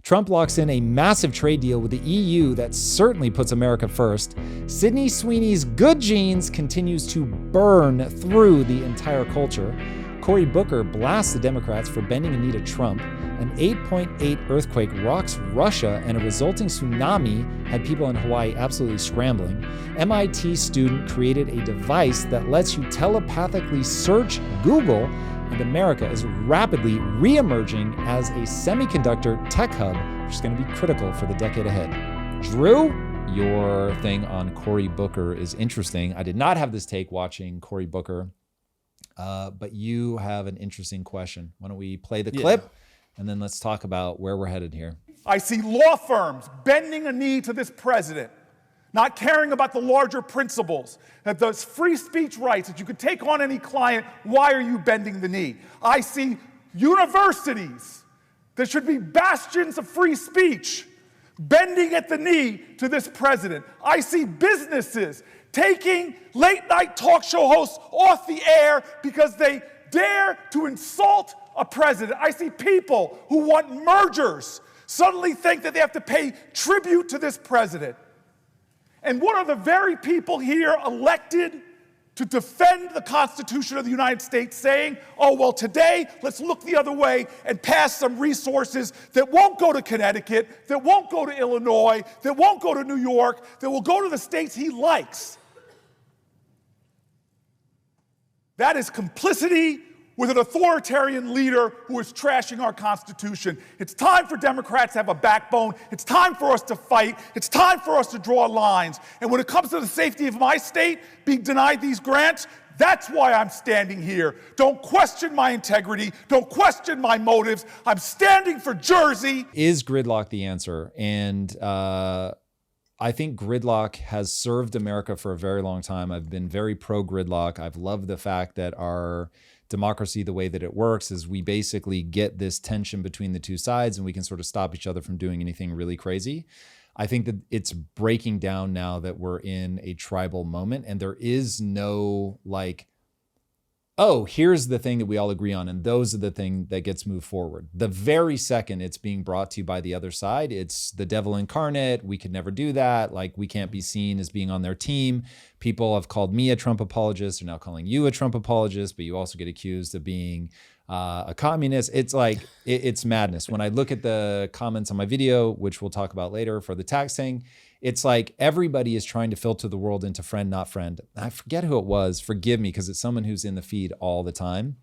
Trump locks in a massive trade deal with the EU that certainly puts America first. Sydney Sweeney's good genes continues to burn through the entire culture. Cory Booker blasts the Democrats for bending a knee to Trump. An 8.8 earthquake rocks Russia, and a resulting tsunami had people in Hawaii absolutely scrambling. MIT student created a device that lets you telepathically search Google, and America is rapidly re-emerging as a semiconductor tech hub, which is going to be critical for the decade ahead. Drew, your thing on Cory Booker is interesting. I did not have this take watching Cory Booker, but you have an interesting question. Why don't we play the clip, and then let's talk about where we're headed here. I see law firms bending a knee to this president, not caring about the larger principles, that those free speech rights, that you could take on any client, why are you bending the knee? I see universities that should be bastions of free speech bending at the knee to this president. I see businesses taking late-night talk show hosts off the air because they dare to insult a president. I see people who want mergers suddenly think that they have to pay tribute to this president. And what are the very people here elected to defend the Constitution of the United States saying, oh, well, today, let's look the other way and pass some resources that won't go to Connecticut, that won't go to Illinois, that won't go to New York, that will go to the states he likes. That is complicity with an authoritarian leader who is trashing our Constitution. It's time for Democrats to have a backbone. It's time for us to fight. It's time for us to draw lines. And when it comes to the safety of my state being denied these grants, that's why I'm standing here. Don't question my integrity. Don't question my motives. I'm standing for Jersey. Is gridlock the answer? And I think gridlock has served America for a very long time. I've been very pro-gridlock. I've loved the fact that our democracy, the way that it works, is we basically get this tension between the two sides and we can sort of stop each other from doing anything really crazy. I think that it's breaking down now that we're in a tribal moment and there is no like, oh, here's the thing that we all agree on, and those are the thing that gets moved forward. The very second it's being brought to you by the other side, it's the devil incarnate. We could never do that. Like, we can't be seen as being on their team. People have called me a Trump apologist. They're now calling you a Trump apologist, but you also get accused of being a communist. It's like, it's madness. When I look at the comments on my video, which we'll talk about later for the tax thing, it's like everybody is trying to filter the world into friend, not friend. I forget who it was. Forgive me, because it's someone who's in the feed all the time.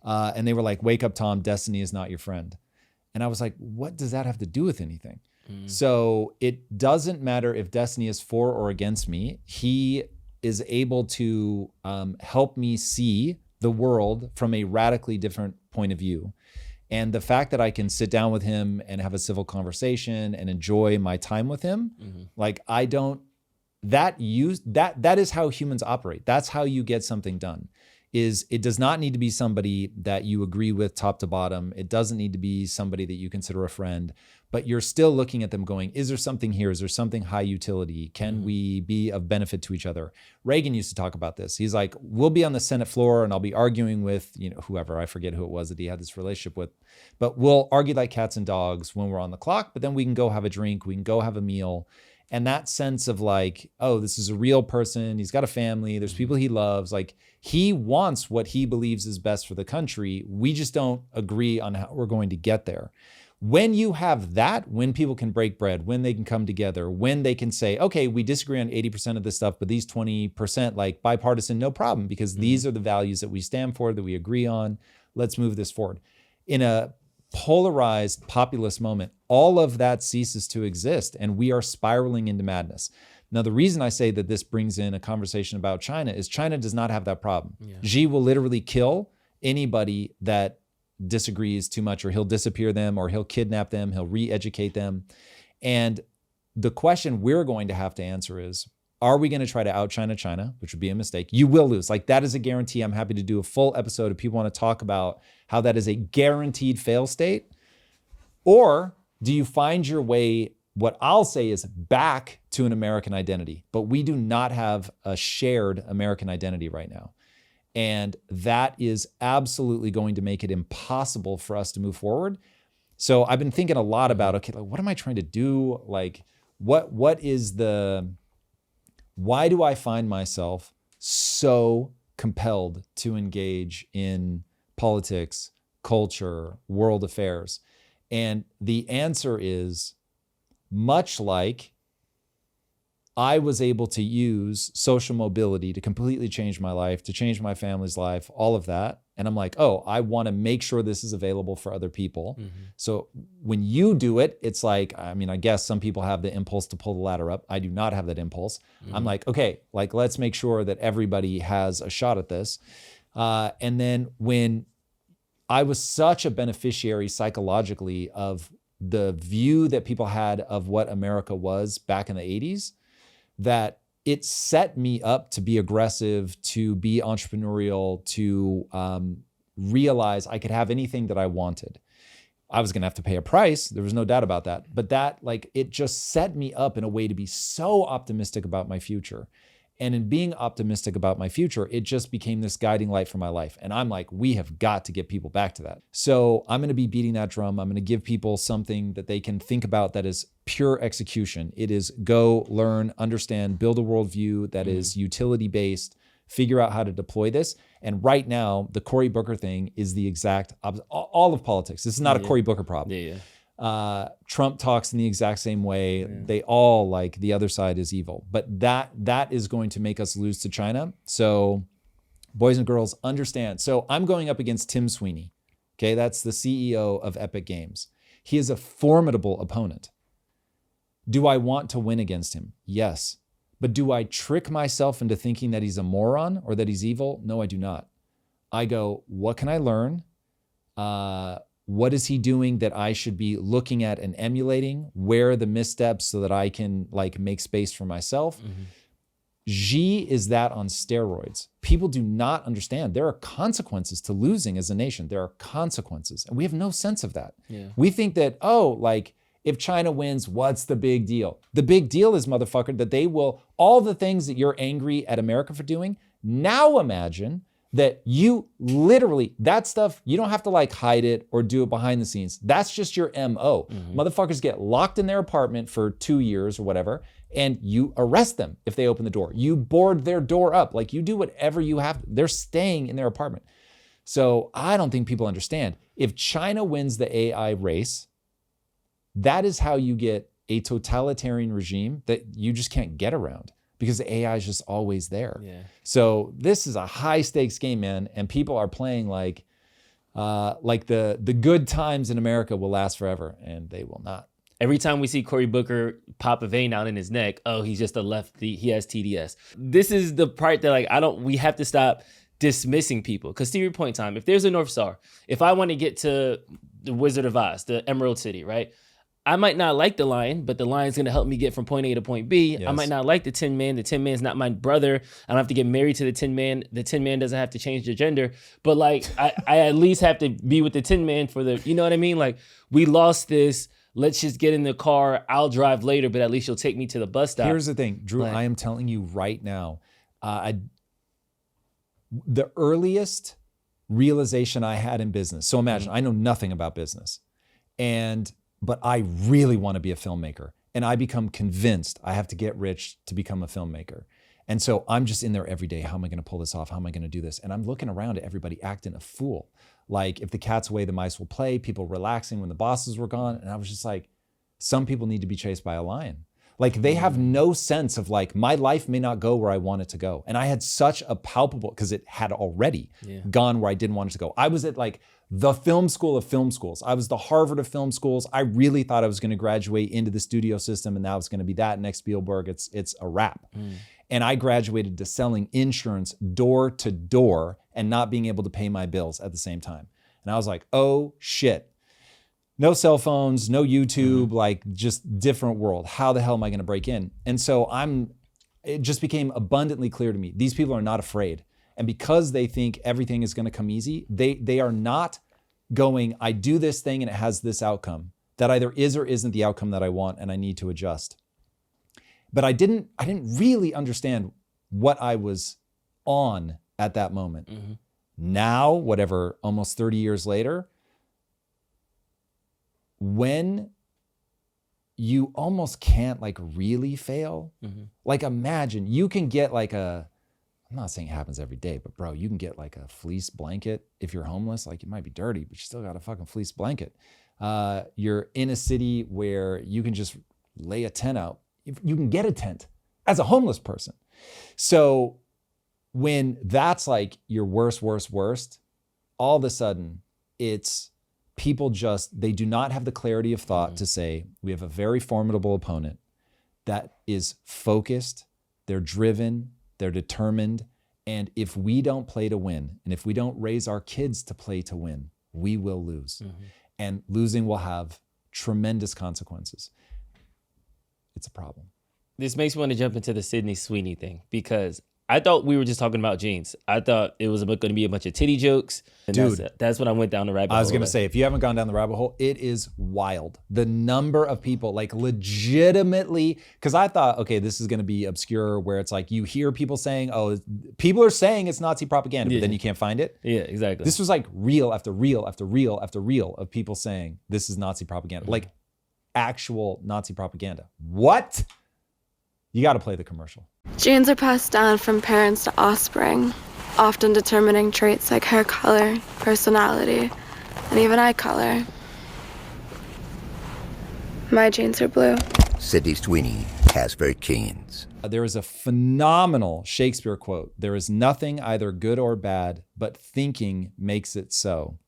And they were like, wake up, Tom, destiny is not your friend. And I was like, what does that have to do with anything? So it doesn't matter if destiny is for or against me. He is able to help me see the world from a radically different point of view. And the fact that I can sit down with him and have a civil conversation and enjoy my time with him, like that is how humans operate. That's how you get something done. Is it does not need to be somebody that you agree with top to bottom. It doesn't need to be somebody that you consider a friend, but you're still looking at them going, is there something here? Is there something high utility? Can we be of benefit to each other? Reagan used to talk about this. He's like, we'll be on the Senate floor and I'll be arguing with, whoever, I forget who it was that he had this relationship with, but we'll argue like cats and dogs when we're on the clock, but then we can go have a drink, we can go have a meal. And that sense of like, oh, this is a real person. He's got a family. There's people he loves. Like, he wants what he believes is best for the country. We just don't agree on how we're going to get there. When you have that, when people can break bread, when they can come together, when they can say, okay, we disagree on 80% of this stuff, but these 20%, like bipartisan, no problem, because these are the values that we stand for, that we agree on. Let's move this forward. In a polarized populist moment, all of that ceases to exist and we are spiraling into madness. Now, the reason I say that this brings in a conversation about China is China does not have that problem. Xi will literally kill anybody that disagrees too much, or he'll disappear them, or he'll kidnap them, he'll re-educate them. And the question we're going to have to answer is, are we going to try to out-China China, which would be a mistake? You will lose. Like, that is a guarantee. I'm happy to do a full episode if people want to talk about how that is a guaranteed fail state. Or do you find your way, what I'll say is, back to an American identity? But we do not have a shared American identity right now. And that is absolutely going to make it impossible for us to move forward. So I've been thinking a lot about, okay, like, what am I trying to do? Like, why do I find myself so compelled to engage in politics, culture, world affairs? And the answer is, much like I was able to use social mobility to completely change my life, to change my family's life, all of that. And I'm like, oh, I want to make sure this is available for other people. So when you do it, it's like, I mean, I guess some people have the impulse to pull the ladder up. I do not have that impulse. I'm like, okay, like, let's make sure that everybody has a shot at this. And then when I was such a beneficiary psychologically of the view that people had of what America was back in the 80s, that it set me up to be aggressive, to be entrepreneurial, to realize I could have anything that I wanted. I was gonna have to pay a price, there was no doubt about that. But that, like, it just set me up in a way to be so optimistic about my future. And in being optimistic about my future, it just became this guiding light for my life. And I'm like, we have got to get people back to that. So I'm gonna be beating that drum. I'm gonna give people something that they can think about that is pure execution. It is go, learn, understand, build a worldview that is utility-based, figure out how to deploy this. And right now, the Cory Booker thing is the exact opposite. All of politics. This is not a Cory Booker problem. Trump talks in the exact same way. They all, like, the other side is evil. But that is going to make us lose to China. So boys and girls, understand. So I'm going up against Tim Sweeney. Okay, that's the CEO of Epic Games. He is a formidable opponent. Do I want to win against him? Yes. But do I trick myself into thinking that he's a moron or that he's evil? No, I do not. I go, what can I learn? What is he doing that I should be looking at and emulating? Where are the missteps so that I can, like, make space for myself? Xi is that on steroids. People do not understand. There are consequences to losing as a nation. There are consequences. And we have no sense of that. We think that, oh, like, if China wins, what's the big deal? The big deal is, motherfucker, that they will, all the things that you're angry at America for doing, now imagine that you literally, that stuff, you don't have to, like, hide it or do it behind the scenes. That's just your MO. Motherfuckers get locked in their apartment for 2 years or whatever, and you arrest them if they open the door. You board their door up. Like, you do whatever you have. They're staying in their apartment. So I don't think people understand. If China wins the AI race, that is how you get a totalitarian regime that you just can't get around, because the AI is just always there. So this is a high stakes game, man. And people are playing like the good times in America will last forever, and they will not. Every time we see Cory Booker pop a vein out in his neck, oh, he's just a lefty, he has TDS. This is the part that, like, we have to stop dismissing people. Because to your point, Tom, if there's a North Star, if I want to get to the Wizard of Oz, the Emerald City, right? I might not like the lion, but the lion's going to help me get from point A to point B. I might not like the Tin Man. The Tin Man's not my brother. I don't have to get married to the Tin Man. The Tin Man doesn't have to change their gender. But, like, I at least have to be with the Tin Man for the, you know what I mean? Like, we lost this. Let's just get in the car. I'll drive later, but at least you'll take me to the bus stop. Here's the thing, Drew, I am telling you right now, the earliest realization I had in business. So imagine, I know nothing about business. But I really want to be a filmmaker. And I become convinced I have to get rich to become a filmmaker. And so I'm just in there every day. How am I going to pull this off? How am I going to do this? And I'm looking around at everybody acting a fool. Like, if the cat's away, the mice will play, people relaxing when the bosses were gone. And I was just like, some people need to be chased by a lion. Like, they have no sense of, like, my life may not go where I want it to go. And I had such a palpable, because it had already gone where I didn't want it to go. I was at, like, the film school of film schools. I was the Harvard of film schools. I really thought I was going to graduate into the studio system, and that was going to be that next Spielberg. It's a wrap. And I graduated to selling insurance door to door and not being able to pay my bills at the same time. And I was like, oh shit. No cell phones, no YouTube, like, just different world. How the hell am I going to break in? And so it just became abundantly clear to me, these people are not afraid. And because they think everything is going to come easy, they are not going, I do this thing and it has this outcome that either is or isn't the outcome that I want, and I need to adjust. But I didn't really understand what I was on at that moment. Now, whatever, almost 30 years later, when you almost can't like really fail, like imagine you can get like I'm not saying it happens every day, but bro, you can get like a fleece blanket if you're homeless. Like it might be dirty, but you still got a fucking fleece blanket. You're in a city where you can just lay a tent out. You can get a tent as a homeless person. So when that's like your worst, all of a sudden it's people they do not have the clarity of thought to say, we have a very formidable opponent that is focused, they're driven, they're determined. And if we don't play to win, and if we don't raise our kids to play to win, we will lose. And losing will have tremendous consequences. It's a problem. This makes me want to jump into the Sydney Sweeney thing, because I thought we were just talking about jeans. I thought it was going to be a bunch of titty jokes. And Dude, that's when I went down the rabbit hole. I was going to say, if you haven't gone down the rabbit hole, it is wild. The number of people like legitimately, because I thought, okay, this is going to be obscure where it's like you hear people saying, oh, people are saying it's Nazi propaganda, but then you can't find it. Yeah, exactly. This was like reel after reel after reel after reel of people saying this is Nazi propaganda, like actual Nazi propaganda. What? You got to play the commercial. Genes are passed down from parents to offspring, often determining traits like hair color, personality, and even eye color. My genes are blue. Sydney Sweeney has very genes. There is a phenomenal Shakespeare quote. There is nothing either good or bad, but thinking makes it so.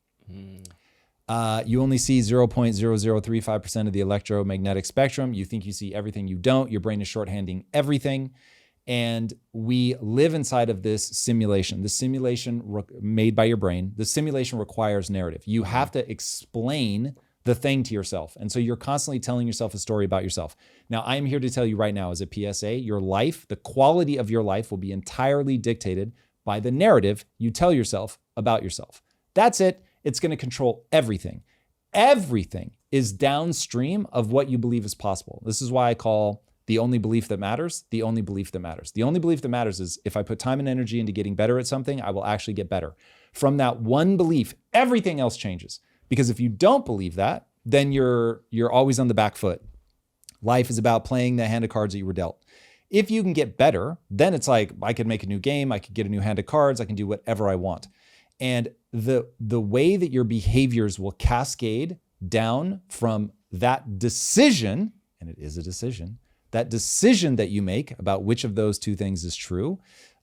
You only see 0.0035% of the electromagnetic spectrum. You think you see everything you don't. Your brain is shorthanding everything. And we live inside of this simulation. The simulation made by your brain, the simulation requires narrative. You have to explain the thing to yourself. And so you're constantly telling yourself a story about yourself. Now, I'm here to tell you right now as a PSA, your life, the quality of your life will be entirely dictated by the narrative you tell yourself about yourself. That's it. It's going to control everything. Everything is downstream of what you believe is possible. This is why I call the only belief that matters, the only belief that matters. The only belief that matters is if I put time and energy into getting better at something, I will actually get better. From that one belief, everything else changes. Because if you don't believe that, then you're always on the back foot. Life is about playing the hand of cards that you were dealt. If you can get better, then it's like I could make a new game, I could get a new hand of cards, I can do whatever I want. And the way that your behaviors will cascade down from that decision, and it is a decision, that decision that you make about which of those two things is true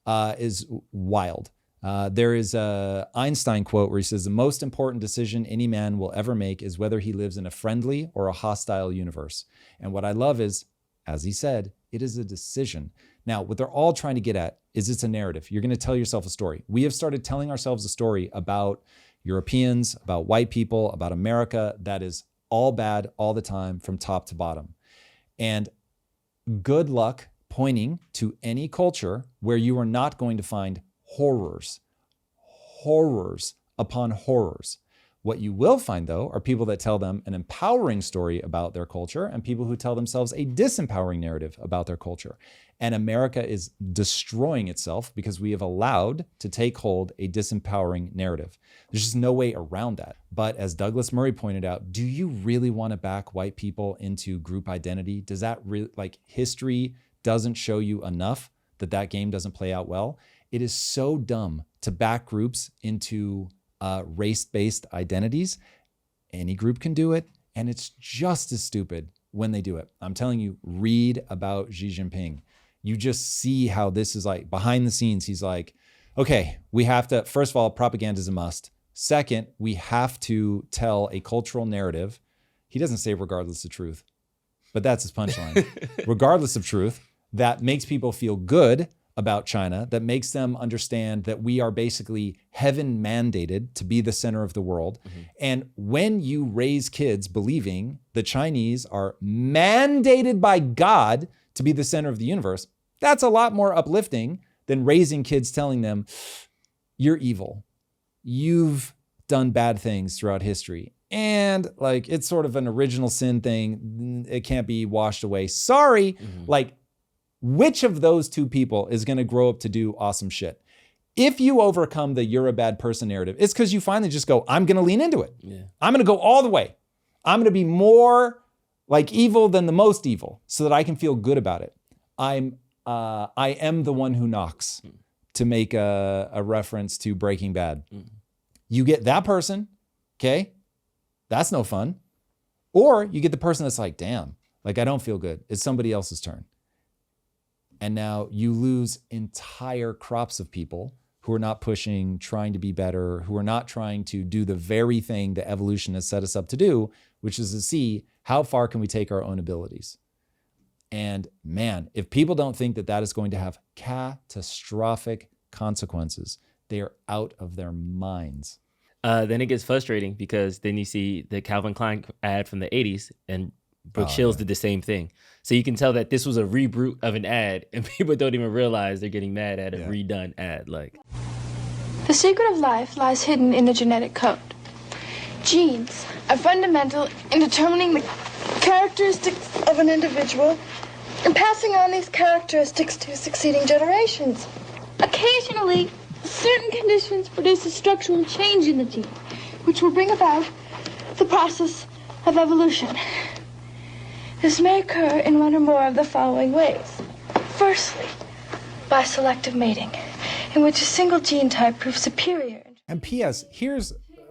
is wild. There is a Einstein quote where he says, the most important decision any man will ever make is whether he lives in a friendly or a hostile universe. And what I love is, as he said, it is a decision. Now, what they're all trying to get at is it's a narrative. You're going to tell yourself a story. We have started telling ourselves a story about Europeans, about white people, about America that is all bad all the time from top to bottom. And good luck pointing to any culture where you are not going to find horrors upon horrors. What you will find, though, are people that tell them an empowering story about their culture and people who tell themselves a disempowering narrative about their culture. And America is destroying itself because we have allowed to take hold a disempowering narrative. There's just no way around that. But as Douglas Murray pointed out, do you really want to back white people into group identity? Does that really, like, history doesn't show you enough that that game doesn't play out well? It is so dumb to back groups into race-based identities. Any group can do it, and it's just as stupid when they do it. I'm telling you, read about Xi Jinping. You just see how this is like behind the scenes. He's like, okay, we have to, first of all, propaganda is a must. Second, we have to tell a cultural narrative. He doesn't say regardless of truth, but that's his punchline. Regardless of truth, that makes people feel good about China, that makes them understand that we are basically heaven mandated to be the center of the world. And when you raise kids believing the Chinese are mandated by God to be the center of the universe, that's a lot more uplifting than raising kids telling them, you're evil. You've done bad things throughout history. And like, it's sort of an original sin thing. It can't be washed away. Sorry. Like, which of those two people is going to grow up to do awesome shit? If you overcome the you're a bad person narrative, it's because you finally just go, I'm going to lean into it. I'm going to go all the way. I'm gonna be more like evil than the most evil so that I can feel good about it. I am the one who knocks, to make a reference to Breaking Bad. You get that person, okay? That's no fun. Or you get the person that's like, damn, like I don't feel good. It's somebody else's turn. And now you lose entire crops of people who are not pushing, trying to be better, who are not trying to do the very thing that evolution has set us up to do, which is to see how far can we take our own abilities. And man, if people don't think that that is going to have catastrophic consequences, they are out of their minds. Then it gets frustrating because then you see the Calvin Klein ad from the 80s and Brooke Shields did the same thing. So you can tell that this was a reboot of an ad and people don't even realize they're getting mad at a redone ad. Like, the secret of life lies hidden in the genetic code. Genes are fundamental in determining the characteristics of an individual and passing on these characteristics to succeeding generations. Occasionally, certain conditions produce a structural change in the gene, which will bring about the process of evolution. This may occur in one or more of the following ways. Firstly, by selective mating, in which a single gene type proves superior. And P.S.,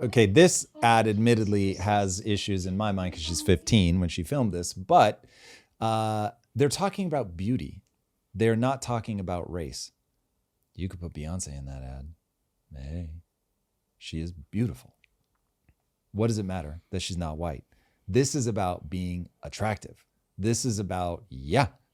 okay, this ad admittedly has issues in my mind because she's 15 when she filmed this, but they're talking about beauty. They're not talking about race. You could put Beyonce in that ad. Hey, she is beautiful. What does it matter that she's not white? This is about being attractive. This is about,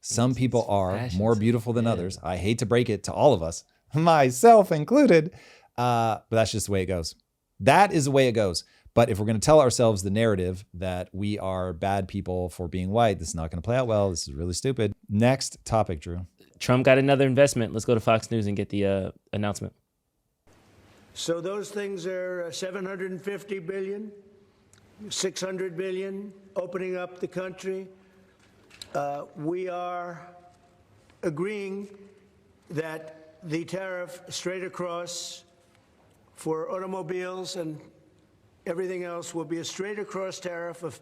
some people are more beautiful than others. I hate to break it to all of us, myself included, but that's just the way it goes. That is the way it goes. But if we're going to tell ourselves the narrative that we are bad people for being white, this is not going to play out well. This is really stupid. Next topic, Drew. Trump got another investment. Let's go to Fox News and get the announcement. So those things are 750 billion, 600 billion, opening up the country. We are agreeing that the tariff straight across for automobiles and everything else will be a straight across tariff of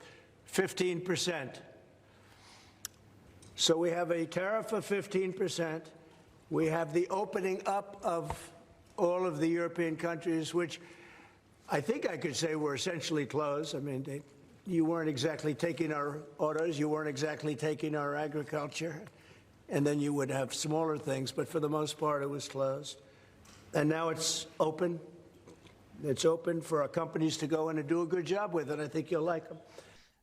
15%. So we have a tariff of 15%. We have the opening up of all of the European countries, which I think I could say were essentially closed. I mean, you weren't exactly taking our autos, you weren't exactly taking our agriculture, and then you would have smaller things, but for the most part, it was closed. And now it's open. It's open for our companies to go in and do a good job with it. I think you'll like them.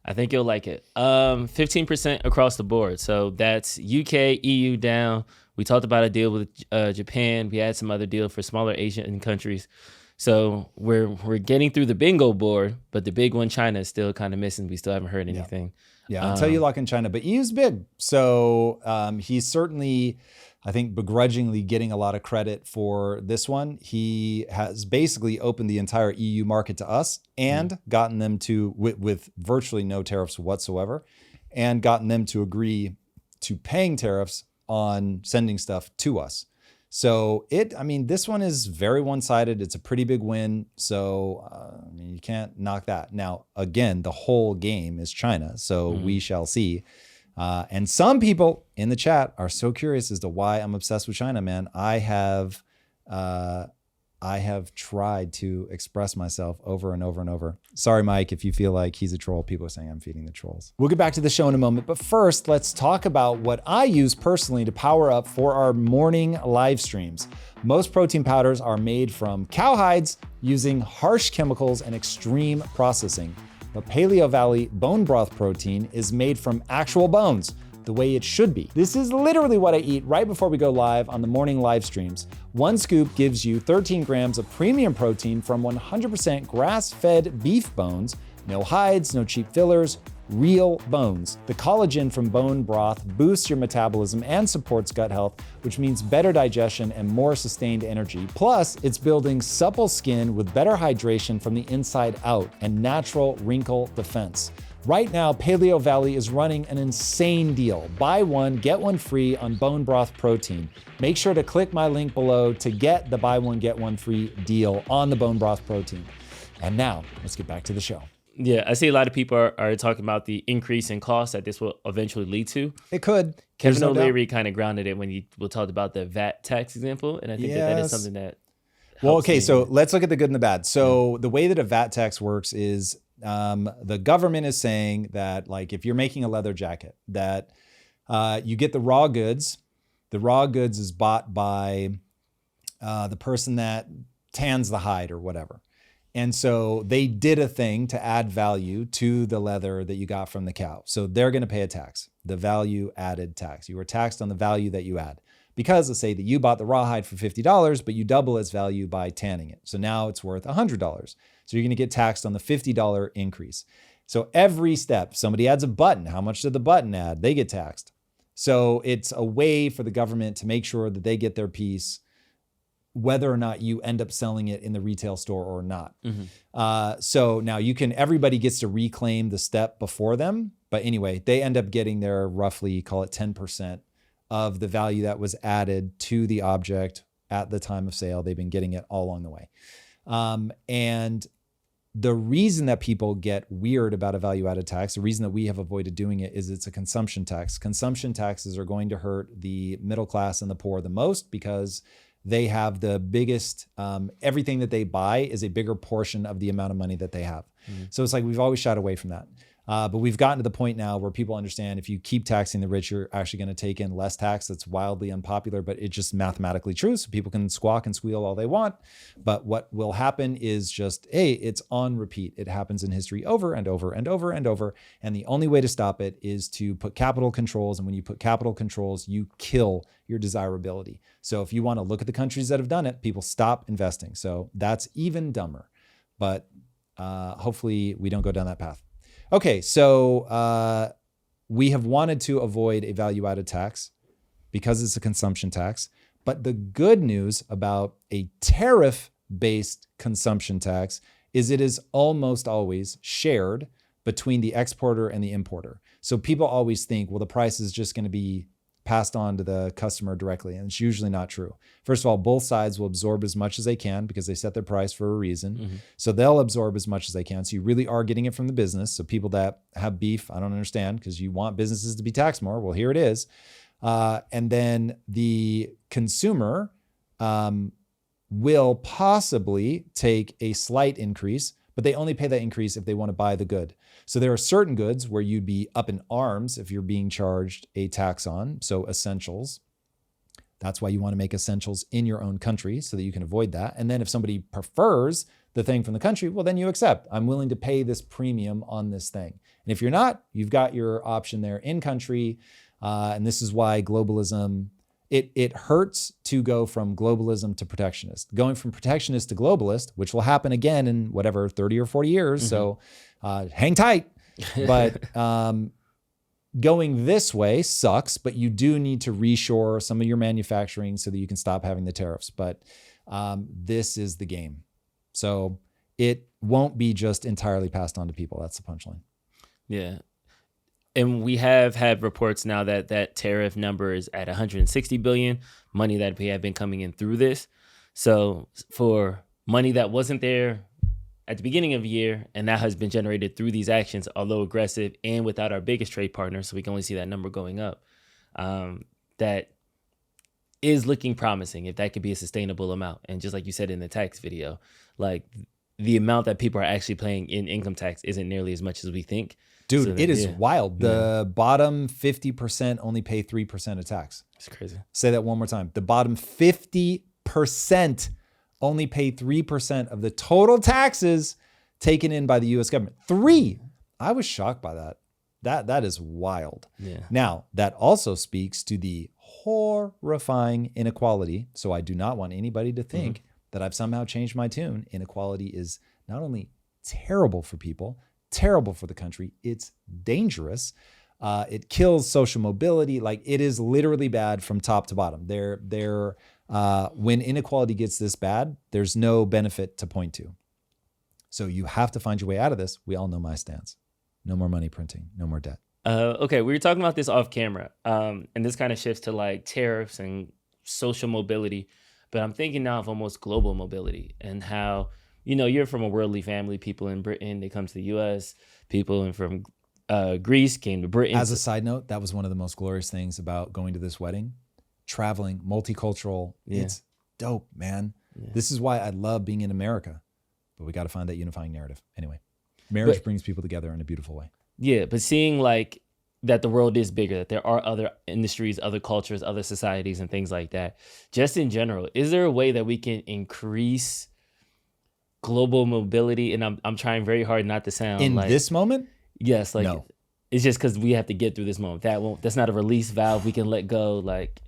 I think you'll like it. 15% across the board. So that's UK, EU down. We talked about a deal with Japan. We had some other deal for smaller Asian countries. So we're getting through the bingo board, but the big one, China, is still kind of missing. We still haven't heard anything. Yeah, until you lock in China. But EU's big. So he's certainly, I think, begrudgingly getting a lot of credit for this one. He has basically opened the entire EU market to us and gotten them to, with virtually no tariffs whatsoever, and gotten them to agree to paying tariffs on sending stuff to us. So this one is very one-sided. It's a pretty big win. So, you can't knock that. Now, again, the whole game is China. So we shall see. And some people in the chat are so curious as to why I'm obsessed with China, man. I have tried to express myself over and over and over. Sorry, Mike, if you feel like he's a troll. People are saying I'm feeding the trolls. We'll get back to the show in a moment, but first, let's talk about what I use personally to power up for our morning live streams. Most protein powders are made from cow hides using harsh chemicals and extreme processing. But Paleo Valley bone broth protein is made from actual bones, the way it should be. This is literally what I eat right before we go live on the morning live streams. One scoop gives you 13 grams of premium protein from 100% grass-fed beef bones, no hides, no cheap fillers, real bones. The collagen from bone broth boosts your metabolism and supports gut health, which means better digestion and more sustained energy. Plus, it's building supple skin with better hydration from the inside out and natural wrinkle defense. Right now, Paleo Valley is running an insane deal. Buy one, get one free on bone broth protein. Make sure to click my link below to get the buy one, get one free deal on the bone broth protein. And now, let's get back to the show. Yeah, I see a lot of people are talking about the increase in cost that this will eventually lead to. It could. Kevin There's no doubt. O'Leary kind of grounded it when we talked about the VAT tax example, and I think that is Yes. something that Well, helps okay, me. so let's look at the good and the bad. So the way that a VAT tax works is the government is saying that, like, if you're making a leather jacket, that you get the raw goods. The raw goods is bought by the person that tans the hide or whatever. And so they did a thing to add value to the leather that you got from the cow. So they're going to pay a tax, the value added tax. You were taxed on the value that you add. Because let's say that you bought the rawhide for $50, but you double its value by tanning it. So now it's worth $100. So you're going to get taxed on the $50 increase. So every step, somebody adds a button. How much did the button add? They get taxed. So it's a way for the government to make sure that they get their piece, whether or not you end up selling it in the retail store or not. So now everybody gets to reclaim the step before them. But anyway, they end up getting their roughly, call it 10% of the value that was added to the object at the time of sale. They've been getting it all along the way. And the reason that people get weird about a value added tax, the reason that we have avoided doing it, is it's a consumption tax. Consumption taxes are going to hurt the middle class and the poor the most because they have the biggest, everything that they buy is a bigger portion of the amount of money that they have. So it's like we've always shied away from that. But we've gotten to the point now where people understand if you keep taxing the rich, you're actually going to take in less tax. That's wildly unpopular, but it's just mathematically true. So people can squawk and squeal all they want. But what will happen is just, it's on repeat. It happens in history over and over and over and over. And the only way to stop it is to put capital controls. And when you put capital controls, you kill your desirability. So if you want to look at the countries that have done it, people stop investing. So that's even dumber. But hopefully we don't go down that path. Okay, so we have wanted to avoid a value-added tax because it's a consumption tax. But the good news about a tariff-based consumption tax is it is almost always shared between the exporter and the importer. So people always think, well, the price is just going to be passed on to the customer directly. And it's usually not true. First of all, both sides will absorb as much as they can because they set their price for a reason. So they'll absorb as much as they can. So you really are getting it from the business. So people that have beef, I don't understand because you want businesses to be taxed more. Well, here it is. And then the consumer will possibly take a slight increase, but they only pay that increase if they want to buy the good. So there are certain goods where you'd be up in arms if you're being charged a tax on. So essentials, that's why you want to make essentials in your own country so that you can avoid that. And then if somebody prefers the thing from the country, well, then you accept, I'm willing to pay this premium on this thing. And if you're not, you've got your option there in country. And this is why globalism, it hurts to go from globalism to protectionist. Going from protectionist to globalist, which will happen again in whatever, 30 or 40 years. So hang tight. But going this way sucks, but you do need to reshore some of your manufacturing so that you can stop having the tariffs. But this is the game. So it won't be just entirely passed on to people. That's the punchline. Yeah. And we have had reports now that that tariff number is at 160 billion, money that we have been coming in through this. So for money that wasn't there at the beginning of the year and that has been generated through these actions, although aggressive and without our biggest trade partner, so we can only see that number going up, that is looking promising if that could be a sustainable amount. And just like you said in the tax video, like the amount that people are actually paying in income tax isn't nearly as much as we think. Dude, So it is wild. The bottom 50% only pay 3% of tax. It's crazy. Say that one more time. The bottom 50% only pay 3% of the total taxes taken in by the U.S. government. 3. I was shocked by that. That is wild. Yeah. Now, that also speaks to the horrifying inequality. So I do not want anybody to think that I've somehow changed my tune. Inequality is not only terrible for people, terrible for the country, it's dangerous. It kills social mobility. Like, it is literally bad from top to bottom. When inequality gets this bad, there's no benefit to point to. So you have to find your way out of this. We all know my stance. No more money printing, no more debt. Okay, we were talking about this off camera, and this kind of shifts to like tariffs and social mobility, but I'm thinking now of almost global mobility and how, you know, you're from a worldly family. People in Britain, they come to the U.S. People from Greece came to Britain. As a side note, that was one of the most glorious things about going to this wedding. Traveling, multicultural. Yeah. It's dope, man. Yeah. This is why I love being in America. But we got to find that unifying narrative. Anyway, marriage brings people together in a beautiful way. Yeah, but seeing like that the world is bigger, that there are other industries, other cultures, other societies, and things like that. Just in general, is there a way that we can increase global mobility? And I'm trying very hard not to sound in like this moment. Yes, like no. It's just because we have to get through this moment. That's not a release valve we can let go. Like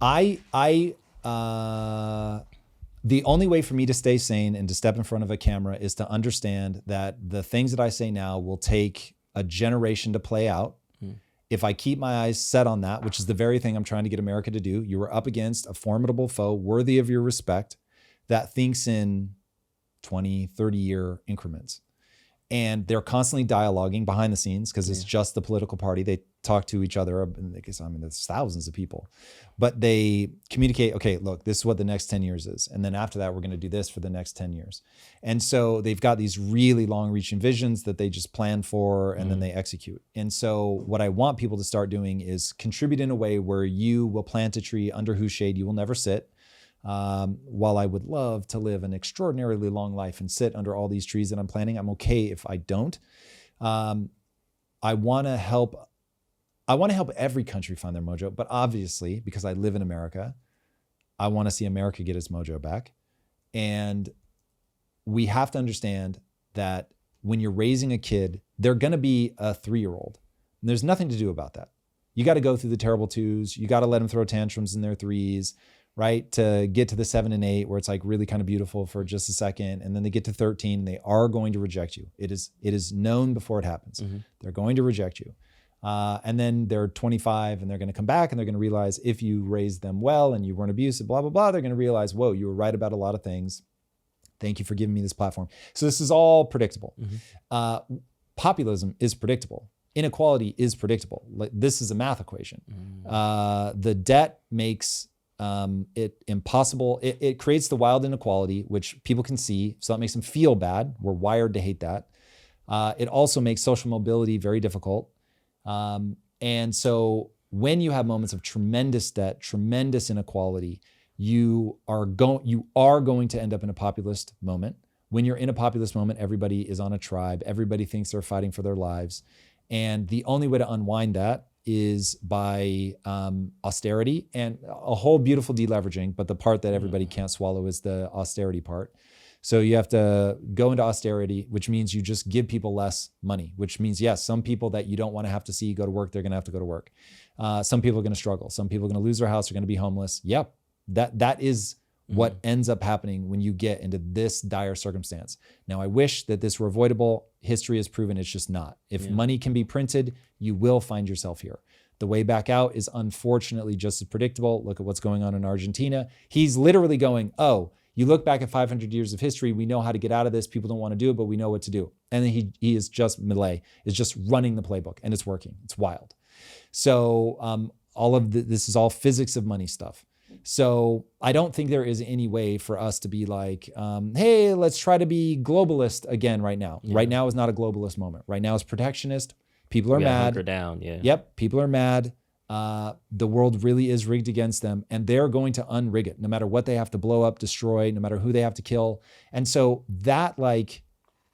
the only way for me to stay sane and to step in front of a camera is to understand that the things that I say now will take a generation to play out. If I keep my eyes set on that, which is the very thing I'm trying to get America to do, you are up against a formidable foe worthy of your respect that thinks in 20, 30-year increments. And they're constantly dialoguing behind the scenes because it's just the political party. They talk to each other. I mean, there's thousands of people. But they communicate, okay, look, this is what the next 10 years is. And then after that, we're going to do this for the next 10 years. And so they've got these really long-reaching visions that they just plan for and then they execute. And so what I want people to start doing is contribute in a way where you will plant a tree under whose shade you will never sit. While I would love to live an extraordinarily long life and sit under all these trees that I'm planting, I'm okay if I don't. I want to help every country find their mojo, but obviously, because I live in America, I want to see America get its mojo back. And we have to understand that when you're raising a kid, they're going to be a 3-year-old. And there's nothing to do about that. You got to go through the terrible 2s. You got to let them throw tantrums in their 3s. Right? To get to the 7 and 8 where it's like really kind of beautiful for just a second. And then they get to 13 and they are going to reject you. It is known before it happens. Mm-hmm. They're going to reject you. And then they're 25 and they're going to come back and they're going to realize if you raised them well and you weren't abusive, blah, blah, blah, they're going to realize, whoa, you were right about a lot of things. Thank you for giving me this platform. So this is all predictable. Mm-hmm. Populism is predictable. Inequality is predictable. Like, this is a math equation. Mm-hmm. The debt makes it impossible. It creates the wild inequality, which people can see. So that makes them feel bad. We're wired to hate that. It also makes social mobility very difficult. And so when you have moments of tremendous debt, tremendous inequality, you are going to end up in a populist moment. When you're in a populist moment, everybody is on a tribe. Everybody thinks they're fighting for their lives. And the only way to unwind that is by austerity and a whole beautiful deleveraging, but the part that everybody can't swallow is the austerity part. So you have to go into austerity, which means you just give people less money, which means, yes, some people that you don't want to have to see go to work, they're going to have to go to work. Some people are going to struggle. Some people are going to lose their house, they're going to be homeless. Yep, that is what ends up happening when you get into this dire circumstance. Now, I wish that this were avoidable. History has proven it's just not. If money can be printed, you will find yourself here. The way back out is unfortunately just as predictable. Look at what's going on in Argentina. He's literally going, oh, you look back at 500 years of history, we know how to get out of this. People don't want to do it, but we know what to do. And then he is just Milei, is just running the playbook and it's working. It's wild. So all of this is all physics of money stuff. So I don't think there is any way for us to be like, hey, let's try to be globalist again right now. Yeah. Right now is not a globalist moment. Right now is protectionist. People are mad. Hunker down, yeah. Yep, people are mad. The world really is rigged against them, and they're going to unrig it, no matter what they have to blow up, destroy, no matter who they have to kill. And so that like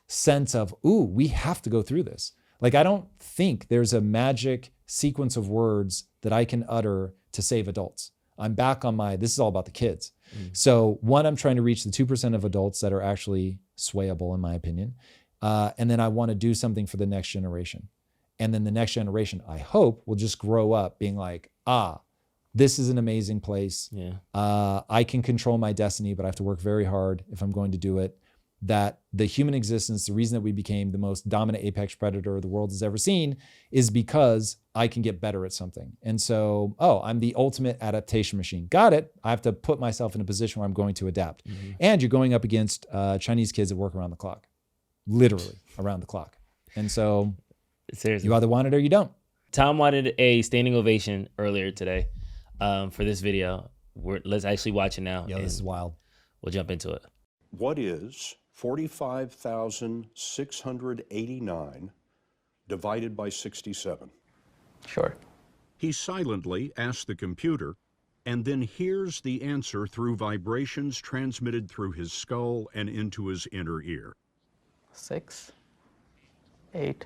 sense of, ooh, we have to go through this. Like, I don't think there's a magic sequence of words that I can utter to save adults. I'm back on this is all about the kids. So one, I'm trying to reach the 2% of adults that are actually swayable, in my opinion. And then I want to do something for the next generation. And then the next generation, I hope, will just grow up being like, this is an amazing place. Yeah. I can control my destiny, but I have to work very hard if I'm going to do it. That the human existence, the reason that we became the most dominant apex predator the world has ever seen is because I can get better at something. And so, I'm the ultimate adaptation machine. Got it. I have to put myself in a position where I'm going to adapt. Mm-hmm. And you're going up against Chinese kids that work around the clock, literally around the clock. And so seriously, you either want it or you don't. Tom wanted a standing ovation earlier today for this video. Let's actually watch it now. Yo, this is wild. We'll jump into it. What is 45,689 divided by 67. Sure. He silently asks the computer and then hears the answer through vibrations transmitted through his skull and into his inner ear. 6, 8,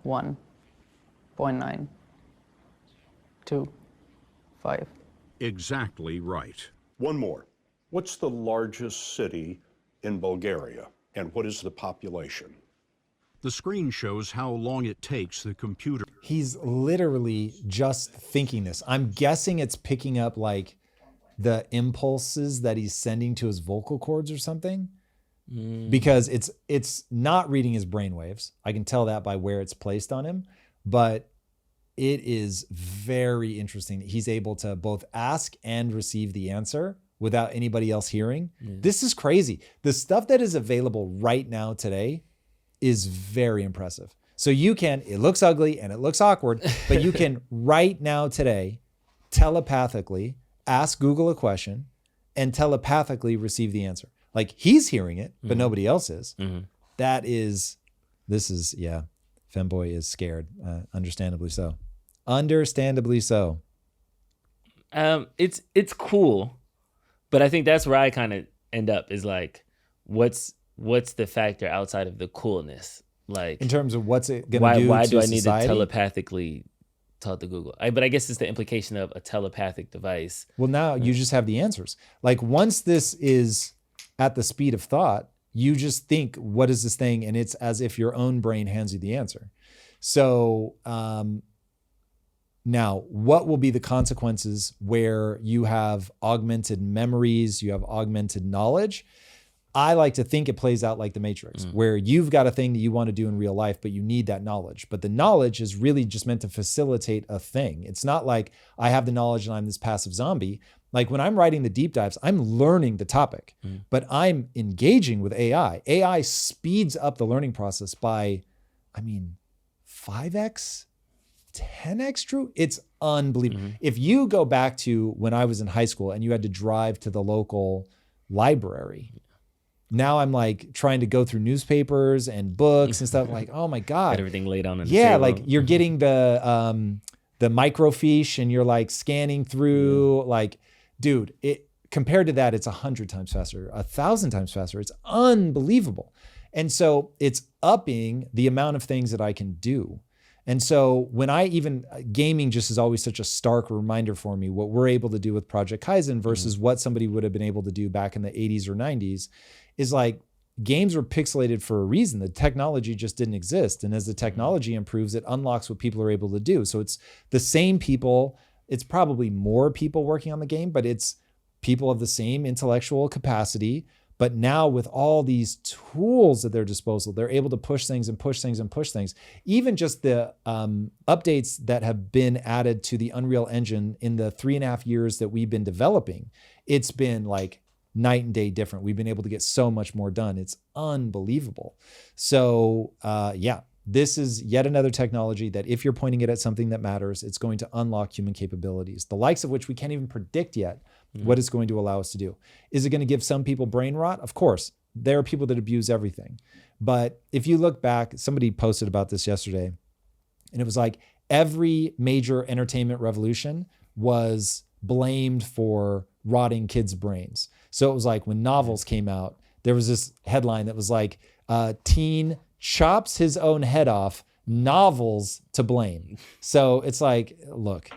1.9, 2, 5. Exactly right. One more. What's the largest city in Bulgaria, and what is the population? The screen shows how long it takes the computer. He's literally just thinking this. I'm guessing it's picking up like the impulses that he's sending to his vocal cords or something, because it's not reading his brainwaves. I can tell that by where it's placed on him, but it is very interesting that he's able to both ask and receive the answer without anybody else hearing. This is crazy. The stuff that is available right now today is very impressive. So you can, it looks ugly and it looks awkward, but you can right now today telepathically ask Google a question and telepathically receive the answer. Like he's hearing it, but nobody else is. That is, this is, yeah, Femboy is scared, understandably so. Understandably so. It's cool, but I think that's where I kind of end up is like, what's the factor outside of the coolness? Like in terms of what's it going to do why to do I society? need to telepathically talk to Google? But I guess it's the implication of a telepathic device. Well, now you just have the answers. Like once this is at the speed of thought, you just think, what is this thing? And it's as if your own brain hands you the answer. So now what will be the consequences where you have augmented memories, you have augmented knowledge? I like to think it plays out like the Matrix, where you've got a thing that you want to do in real life, but you need that knowledge. But the knowledge is really just meant to facilitate a thing. It's not like I have the knowledge and I'm this passive zombie. Like when I'm writing the deep dives, I'm learning the topic, but I'm engaging with AI. AI speeds up the learning process by, 5x, 10x true. It's unbelievable. If you go back to when I was in high school and you had to drive to the local library, now I'm like trying to go through newspapers and books and stuff like, oh my God. Got everything laid on the yeah, table. like you're getting the microfiche and you're like scanning through like, dude, it compared to that, it's 100 times faster, 1,000 times faster. It's unbelievable. And so it's upping the amount of things that I can do. And so when gaming just is always such a stark reminder for me, what we're able to do with Project Kaizen versus what somebody would have been able to do back in the 80s or 90s is like games were pixelated for a reason. The technology just didn't exist. And as the technology improves, it unlocks what people are able to do. So it's the same people. It's probably more people working on the game, but it's people of the same intellectual capacity. But now with all these tools at their disposal, they're able to push things and push things and push things. Even just the updates that have been added to the Unreal Engine in the 3.5 years that we've been developing, it's been like night and day different. We've been able to get so much more done. It's unbelievable. So this is yet another technology that if you're pointing it at something that matters, it's going to unlock human capabilities, the likes of which we can't even predict yet what it's going to allow us to do. Is it going to give some people brain rot? Of course. There are people that abuse everything. But if you look back, somebody posted about this yesterday, and it was like every major entertainment revolution was blamed for rotting kids' brains. So it was like when novels came out, there was this headline that was like, teen chops his own head off, novels to blame. So it's like, look,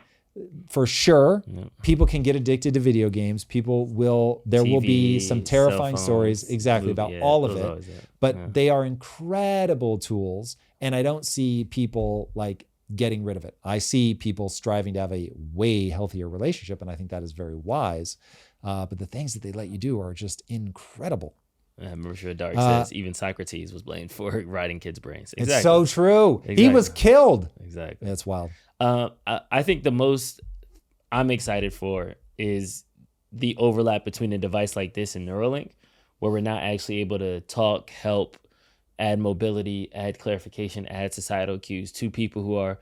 for sure, people can get addicted to video games. There will be some terrifying stories about all of it, but they are incredible tools. And I don't see people like getting rid of it. I see people striving to have a way healthier relationship. And I think that is very wise. But the things that they let you do are just incredible. Marisha Dark says even Socrates was blamed for rotting kids' brains. Exactly. It's so true. Exactly. He was killed. Exactly. That's wild. I think the most I'm excited for is the overlap between a device like this and Neuralink, where we're now actually able to talk, help, add mobility, add clarification, add societal cues to people who are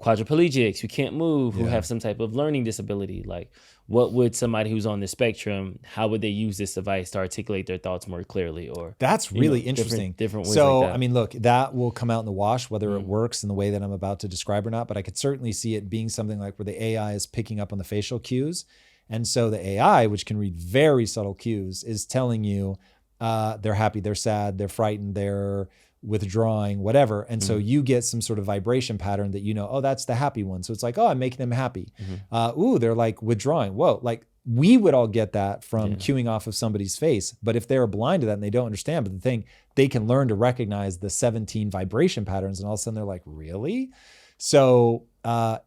quadriplegics who can't move, who Yeah. have some type of learning disability. Like, what would somebody who's on the spectrum, how would they use this device to articulate their thoughts more clearly? Or That's really interesting. Different ways so, like that. I mean, look, that will come out in the wash, whether it works in the way that I'm about to describe or not. But I could certainly see it being something like where the AI is picking up on the facial cues. And so the AI, which can read very subtle cues, is telling you they're happy, they're sad, they're frightened, they're withdrawing, whatever. And so you get some sort of vibration pattern that you know, oh, that's the happy one. So it's like, oh, I'm making them happy. Ooh, they're like withdrawing. Whoa, like we would all get that from cueing off of somebody's face. But if they're blind to that and they don't understand, but the thing, they can learn to recognize the 17 vibration patterns, and all of a sudden they're like, really? So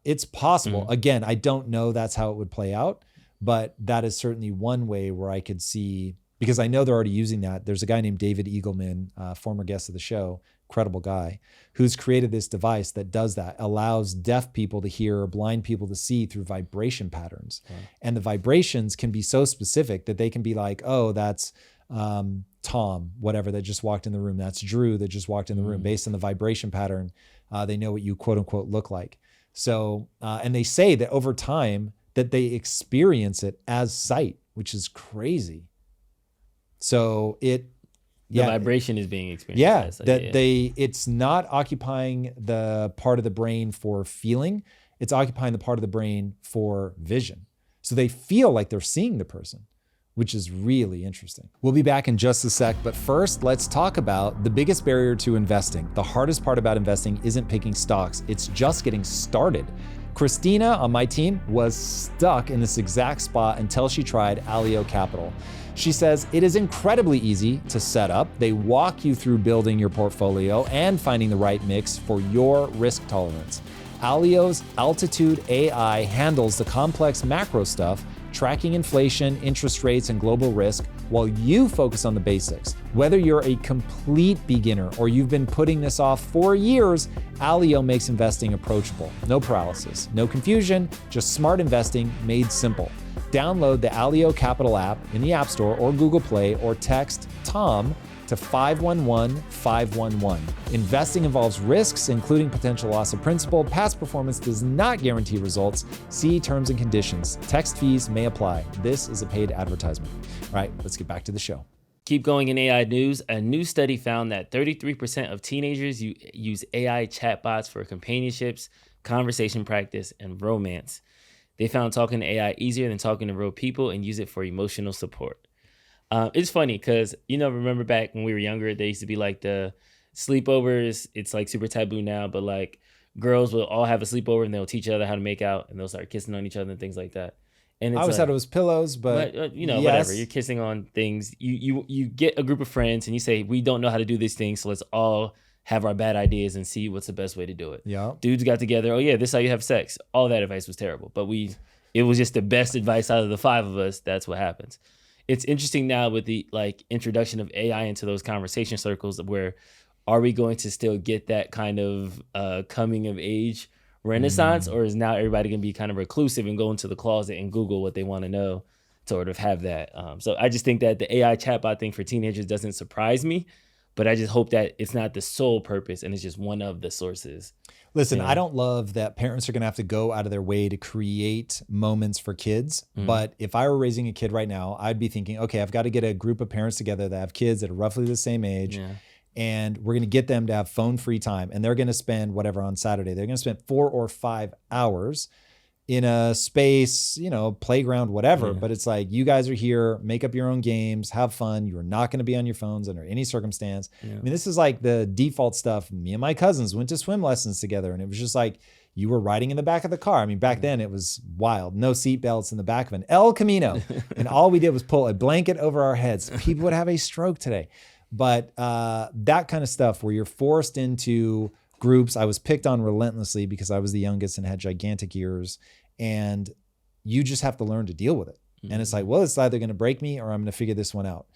it's possible. Again, I don't know that's how it would play out, but that is certainly one way where I could see, because I know they're already using that. There's a guy named David Eagleman, former guest of the show, incredible guy, who's created this device that does that, allows deaf people to hear or blind people to see through vibration patterns. And the vibrations can be so specific that they can be like, oh, that's Tom, whatever, that just walked in the room. That's Drew that just walked in the room. Based on the vibration pattern, they know what you quote unquote look like. So, and they say that over time that they experience it as sight, which is crazy. So the vibration is being experienced. It's not occupying the part of the brain for feeling, it's occupying the part of the brain for vision. So they feel like they're seeing the person, which is really interesting. We'll be back in just a sec, but first let's talk about the biggest barrier to investing. The hardest part about investing isn't picking stocks, it's just getting started. Christina on my team was stuck in this exact spot until she tried Alio Capital. She says it is incredibly easy to set up. They walk you through building your portfolio and finding the right mix for your risk tolerance. Alio's Altitude AI handles the complex macro stuff, tracking inflation, interest rates, and global risk, while you focus on the basics. Whether you're a complete beginner or you've been putting this off for years, Alio makes investing approachable. No paralysis, no confusion, just smart investing made simple. Download the Alio Capital app in the App Store or Google Play, or text TOM to 511-511. Investing involves risks, including potential loss of principal. Past performance does not guarantee results. See terms and conditions. Text fees may apply. This is a paid advertisement. All right, let's get back to the show. Keep going in AI news. A new study found that 33% of teenagers use AI chatbots for companionships, conversation practice, and romance. They found talking to AI easier than talking to real people and use it for emotional support. It's funny because, remember back when we were younger, there used to be like the sleepovers. It's like super taboo now, but like girls will all have a sleepover and they'll teach each other how to make out and they'll start kissing on each other and things like that. And it's I always thought it was pillows, but yes. Whatever. You're kissing on things. You get a group of friends and you say, we don't know how to do these things, so let's all have our bad ideas and see what's the best way to do it. Yeah. Dudes got together. Oh yeah, this is how you have sex. All that advice was terrible, but it was just the best advice out of the five of us. That's what happens. It's interesting now with the introduction of AI into those conversation circles, where are we going to still get that kind of coming of age renaissance, or is now everybody going to be kind of reclusive and go into the closet and Google what they want to know to sort of have that? So I just think that the AI chatbot thing for teenagers doesn't surprise me, but I just hope that it's not the sole purpose and it's just one of the sources. Listen, I don't love that parents are going to have to go out of their way to create moments for kids. But if I were raising a kid right now, I'd be thinking, okay, I've got to get a group of parents together that have kids that are roughly the same age. Yeah. And we're going to get them to have phone-free time. And they're going to spend whatever on Saturday. They're going to spend 4 or 5 hours in a space, playground, whatever. But it's like, you guys are here, make up your own games, have fun. You're not going to be on your phones under any circumstance. I mean, this is like the default stuff. Me and my cousins went to swim lessons together, and it was just like, you were riding in the back of the car. I mean, back then it was wild. No seat belts in the back of an El Camino. And all we did was pull a blanket over our heads. People would have a stroke today. But that kind of stuff where you're forced into groups. I was picked on relentlessly because I was the youngest and had gigantic ears, and you just have to learn to deal with it. And it's like, well, it's either going to break me or I'm going to figure this one out.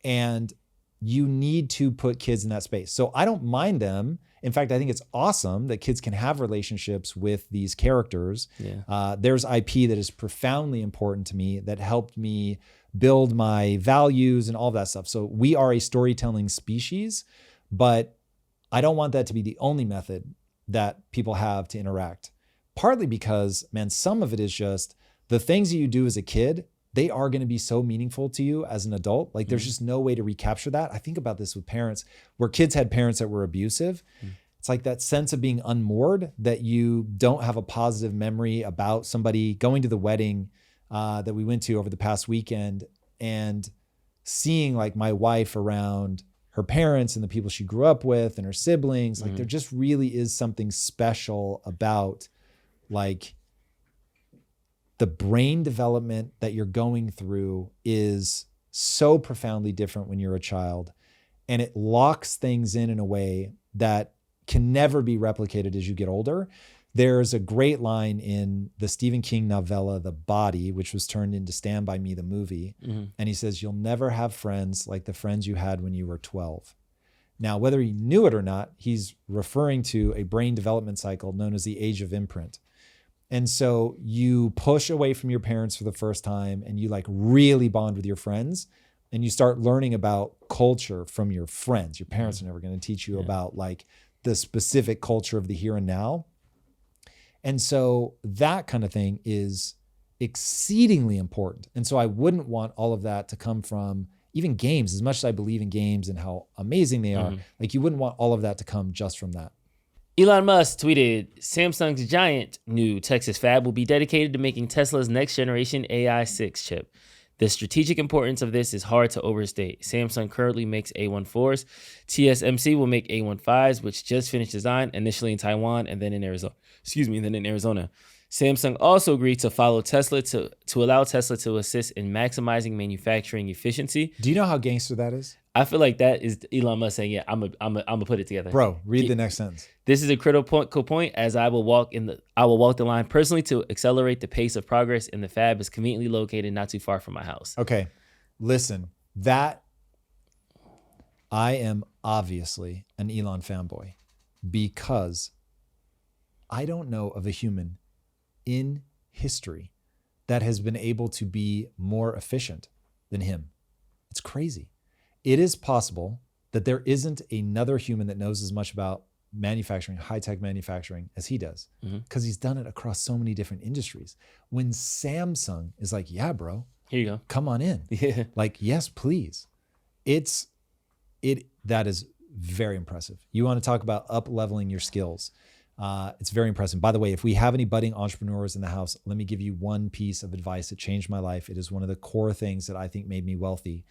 And you need to put kids in that space. So I don't mind them. In fact, I think it's awesome that kids can have relationships with these characters. There's IP that is profoundly important to me that helped me build my values and all of that stuff. So we are a storytelling species, but I don't want that to be the only method that people have to interact. partly because, man, some of it is just the things that you do as a kid, they are going to be so meaningful to you as an adult. Like there's just no way to recapture that. I think about this with parents where kids had parents that were abusive. It's like that sense of being unmoored, that you don't have a positive memory about somebody going to the wedding that we went to over the past weekend and seeing like my wife around her parents and the people she grew up with and her siblings. Like there just really is something special about like the brain development that you're going through is so profoundly different when you're a child, and it locks things in a way that can never be replicated as you get older. There's a great line in the Stephen King novella, The Body, which was turned into Stand By Me, the movie. And he says, you'll never have friends like the friends you had when you were 12. Now, whether he knew it or not, he's referring to a brain development cycle known as the age of imprint. And so you push away from your parents for the first time and you like really bond with your friends and you start learning about culture from your friends. Your parents are never going to teach you about like the specific culture of the here and now. And so that kind of thing is exceedingly important. And so I wouldn't want all of that to come from even games. As much as I believe in games and how amazing they are, like you wouldn't want all of that to come just from that. Elon Musk tweeted, Samsung's giant new Texas fab will be dedicated to making Tesla's next generation AI 6 chip. The strategic importance of this is hard to overstate. Samsung currently makes A14s. TSMC will make A15s, which just finished design, initially in Taiwan and then in Arizona. Samsung also agreed to follow Tesla to allow Tesla to assist in maximizing manufacturing efficiency. Do you know how gangster that is? I feel like that is Elon Musk saying, yeah, I'm gonna put it together. Bro, read the next sentence. This is a critical point as I will walk the line personally to accelerate the pace of progress, and the fab is conveniently located not too far from my house. Okay, listen, that I am obviously an Elon fanboy because I don't know of a human in history that has been able to be more efficient than him. It's crazy. It is possible that there isn't another human that knows as much about manufacturing, high-tech manufacturing as he does, because he's done it across so many different industries. When Samsung is like, yeah, bro, here you go, come on in. Yeah. Like, yes, please. That is very impressive. You want to talk about up-leveling your skills. It's very impressive. By the way, if we have any budding entrepreneurs in the house, let me give you one piece of advice that changed my life. It is one of the core things that I think made me wealthy.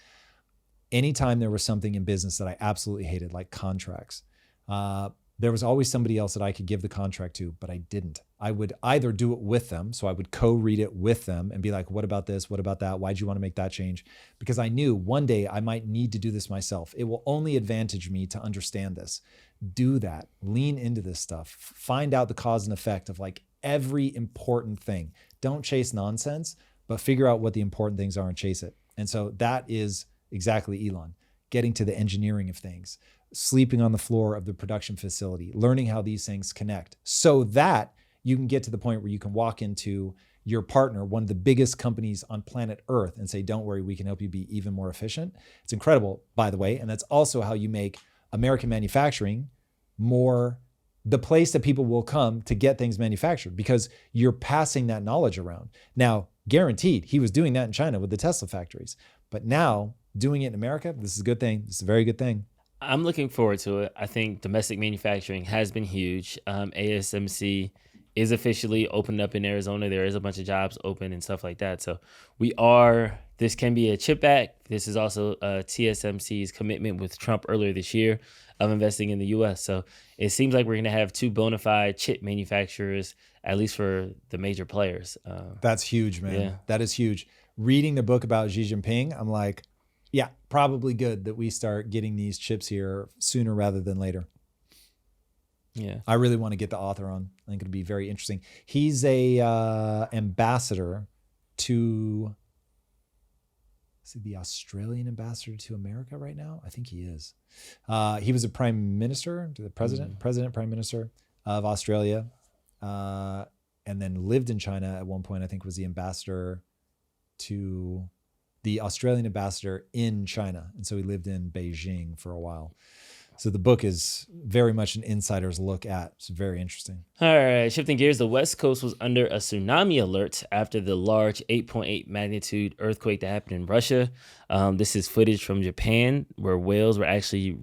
Anytime there was something in business that I absolutely hated, like contracts, there was always somebody else that I could give the contract to, but I didn't. I would either do it with them. So I would co-read it with them and be like, what about this? What about that? Why'd you want to make that change? Because I knew one day I might need to do this myself. It will only advantage me to understand this. Do that. Lean into this stuff. Find out the cause and effect of like every important thing. Don't chase nonsense, but figure out what the important things are and chase it. And so that is exactly Elon, getting to the engineering of things, sleeping on the floor of the production facility, learning how these things connect so that you can get to the point where you can walk into your partner, one of the biggest companies on planet Earth, and say, don't worry, we can help you be even more efficient. It's incredible, by the way. And that's also how you make American manufacturing more the place that people will come to get things manufactured, because you're passing that knowledge around. Now, guaranteed, he was doing that in China with the Tesla factories, but now doing it in America, this is a good thing. This is a very good thing. I'm looking forward to it. I think domestic manufacturing has been huge. ASMC is officially opened up in Arizona. There is a bunch of jobs open and stuff like that. So this can be a chip act. This is also TSMC's commitment with Trump earlier this year of investing in the US. So it seems like we're going to have two bona fide chip manufacturers, at least for the major players. That's huge, man. Yeah. That is huge. Reading the book about Xi Jinping, I'm like, yeah, probably good that we start getting these chips here sooner rather than later. Yeah, I really want to get the author on. I think it'll be very interesting. He's a ambassador to, is he the Australian ambassador to America right now? I think he is. He was a prime minister, to the prime minister of Australia, and then lived in China at one point. I think was the ambassador to the Australian ambassador in China. And so he lived in Beijing for a while. So the book is very much an insider's look at. It's very interesting. All right, shifting gears, the West Coast was under a tsunami alert after the large 8.8 magnitude earthquake that happened in Russia. This is footage from Japan where whales were actually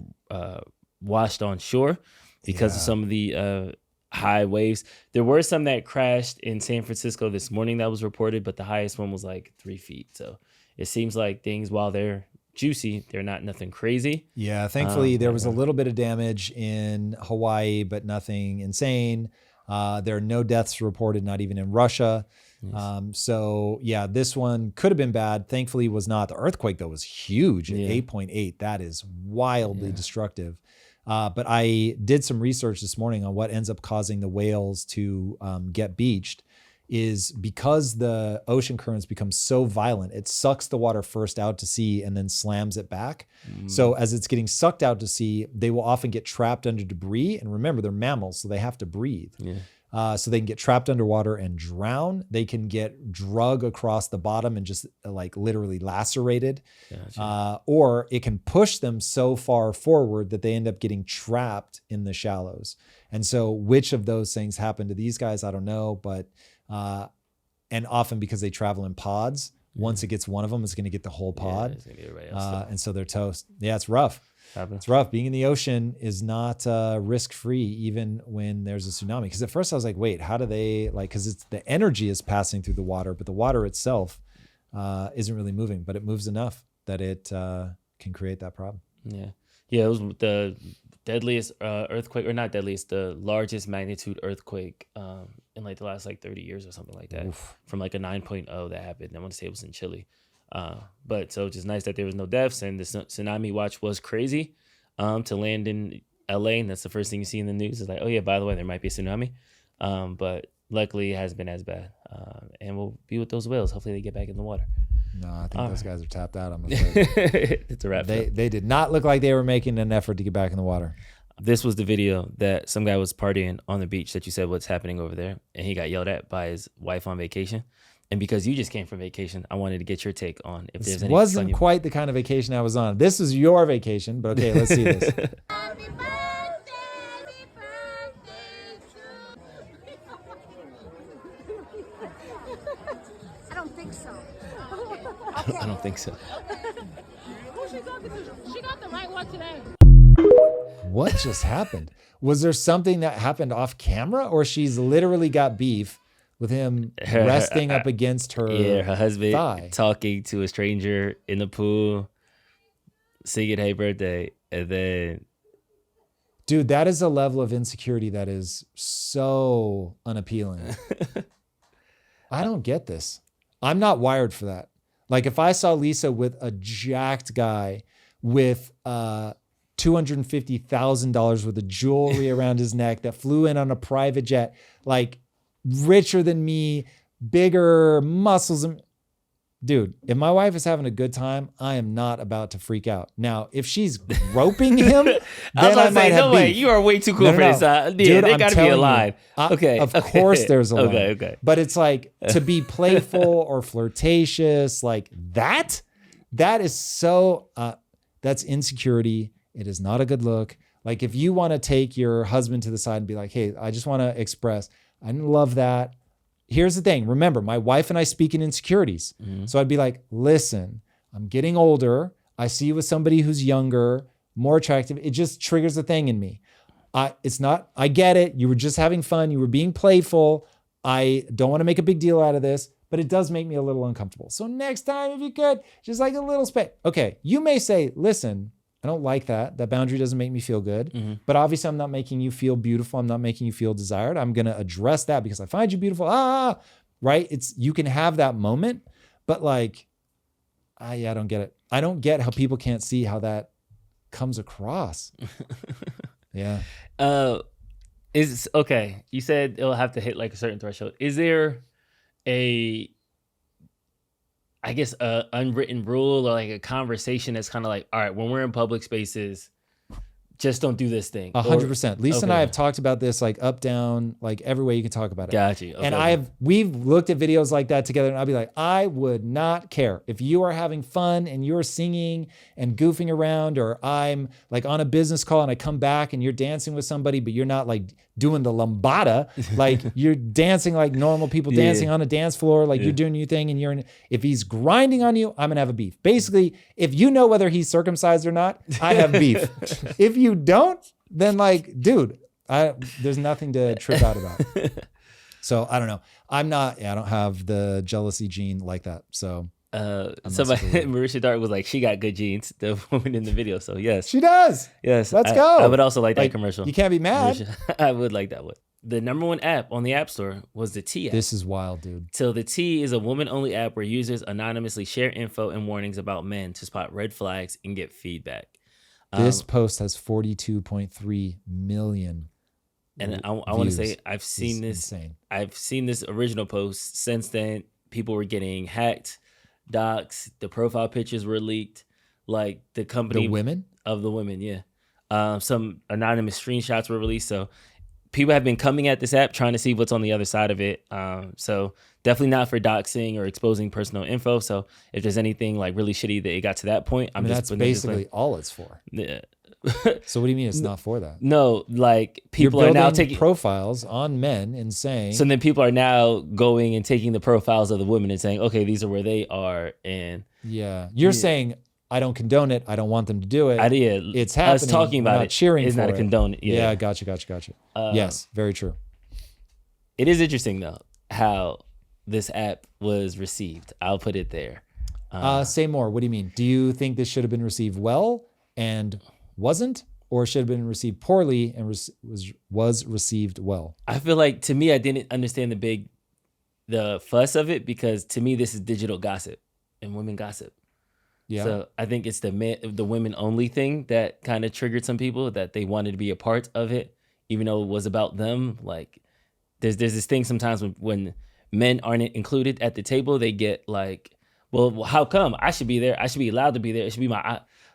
washed on shore because of some of the high waves. There were some that crashed in San Francisco this morning that was reported, but the highest one was like 3 feet. So it seems like things, while they're juicy, they're not nothing crazy. Yeah, thankfully there was a little bit of damage in Hawaii, but nothing insane. There are no deaths reported, not even in Russia. So yeah, this one could have been bad. Thankfully was not. The earthquake though was huge at 8.8. That is wildly destructive. But I did some research this morning on what ends up causing the whales to get beached. Is because the ocean currents become so violent, it sucks the water first out to sea and then slams it back. So as it's getting sucked out to sea, they will often get trapped under debris. And remember, they're mammals, so they have to breathe. So they can get trapped underwater and drown. They can get drug across the bottom and just like literally lacerated. Or it can push them so far forward that they end up getting trapped in the shallows. And so which of those things happen to these guys, I don't know, but and often because they travel in pods, once it gets one of them, it's going to get the whole pod. It's gonna get everybody else and so they're toast. Yeah, it's rough. It's rough. Being in the ocean is not risk-free, even when there's a tsunami. Because at first I was like, wait, how do they, like, because it's the energy is passing through the water, but the water itself isn't really moving, but it moves enough that it can create that problem. Yeah, it was the deadliest earthquake, or not deadliest, the largest magnitude earthquake in like the last like 30 years or something like that. From like a 9.0 that happened. I want to say it was in Chile. But so just nice that there was no deaths, and the tsunami watch was crazy to land in LA. And that's the first thing you see in the news is like, oh yeah, by the way, there might be a tsunami. But luckily it hasn't been as bad. And we'll be with those whales. Hopefully they get back in the water. No, I think those guys are tapped out. I'm afraid. It's a wrap. They did not look like they were making an effort to get back in the water. This was the video that some guy was partying on the beach that you said what's happening over there, and he got yelled at by his wife on vacation. And because you just came from vacation, I wanted to get your take on if there's any. Wasn't quite the kind of vacation I was on. This was your vacation, but okay, let's see this. Happy birthday I don't think so. Okay. I don't think so. Who she talking to? She got the right one today. What just happened? Was there something that happened off camera, or she's literally got beef with him resting up against her her husband thigh, talking to a stranger in the pool, singing "Hey Birthday," and then, dude, that is a level of insecurity that is so unappealing. I don't get this. I'm not wired for that. Like if I saw Lisa with a jacked guy with $250,000 worth of jewelry around his neck that flew in on a private jet, like richer than me, bigger muscles. Dude, if my wife is having a good time, I am not about to freak out. Now, if she's groping him, then I was about to say, no way, beef. you are way too cool for this. Dude, there got to be a line. Okay. Of course there's a line. Okay. But it's like to be playful or flirtatious, like that is so, that's insecurity. It is not a good look. Like if you want to take your husband to the side and be like, hey, I just want to express, I love that. Here's the thing. Remember, my wife and I speak in insecurities. So I'd be like, listen, I'm getting older. I see you with somebody who's younger, more attractive. It just triggers a thing in me. I get it. You were just having fun. You were being playful. I don't want to make a big deal out of this, but it does make me a little uncomfortable. So next time, if you could, just like a little space. Okay. You may say, listen, I don't like that. That boundary doesn't make me feel good. But obviously I'm not making you feel beautiful. I'm not making you feel desired. I'm going to address that because I find you beautiful. Right? You can have that moment, but like, I don't get it. I don't get how people can't see how that comes across. Yeah. Is okay. You said it'll have to hit like a certain threshold. Is there a unwritten rule or like a conversation that's kind of like, all right, when we're in public spaces, just don't do this thing. 100%. Lisa and I Okay. have talked about this, like up, down, like every way you can talk about it. Got you. And Okay. we've looked at videos like that together, and I'll be like, I would not care if you are having fun and you're singing and goofing around, or I'm like on a business call and I come back and you're dancing with somebody, but you're not like doing the lambada, like you're dancing like normal people dancing on a dance floor, like you're doing your thing, and if he's grinding on you, I'm gonna have a beef. Basically, if you know whether he's circumcised or not, I have beef. If you don't, then like, dude, there's nothing to trip out about. So I don't know. I don't have the jealousy gene like that. So somebody, Marisha Dart was like, she got good genes, the woman in the video. So yes, she does. Yes, let's go. I would also like that commercial. You can't be mad. Marisha, I would like that one. The number one app on the App Store was the T app. This is wild, dude. So the T is a woman-only app where users anonymously share info and warnings about men to spot red flags and get feedback. This post has 42.3 million. And I want to say I've seen this. Insane. I've seen this original post. Since then, people were getting hacked, doxed. The profile pictures were leaked. Like the company, the women, yeah. Some anonymous screenshots were released. So people have been coming at this app trying to see what's on the other side of it. So definitely not for doxing or exposing personal info. So if there's anything like really shitty that it got to that point, that's basically all it's for. Yeah. So what do you mean it's not for that? No, like people are now taking profiles on men and saying. So then people are now going and taking the profiles of the women and saying, okay, these are where they are. And you're saying, I don't condone it. I don't want them to do it. It's happening. I was talking about not it. Cheering it's for not a it. condone. Yeah, gotcha. Yes, very true. It is interesting though how this app was received. I'll put it there. Say more. What do you mean? Do you think this should have been received well and wasn't, or should have been received poorly and was received well? I feel like, to me, I didn't understand the fuss of it, because to me this is digital gossip and women gossip. Yeah. So I think it's the women only thing that kind of triggered some people, that they wanted to be a part of it, even though it was about them. Like there's this thing sometimes when men aren't included at the table, they get like, well, how come I should be there? I should be allowed to be there. It should be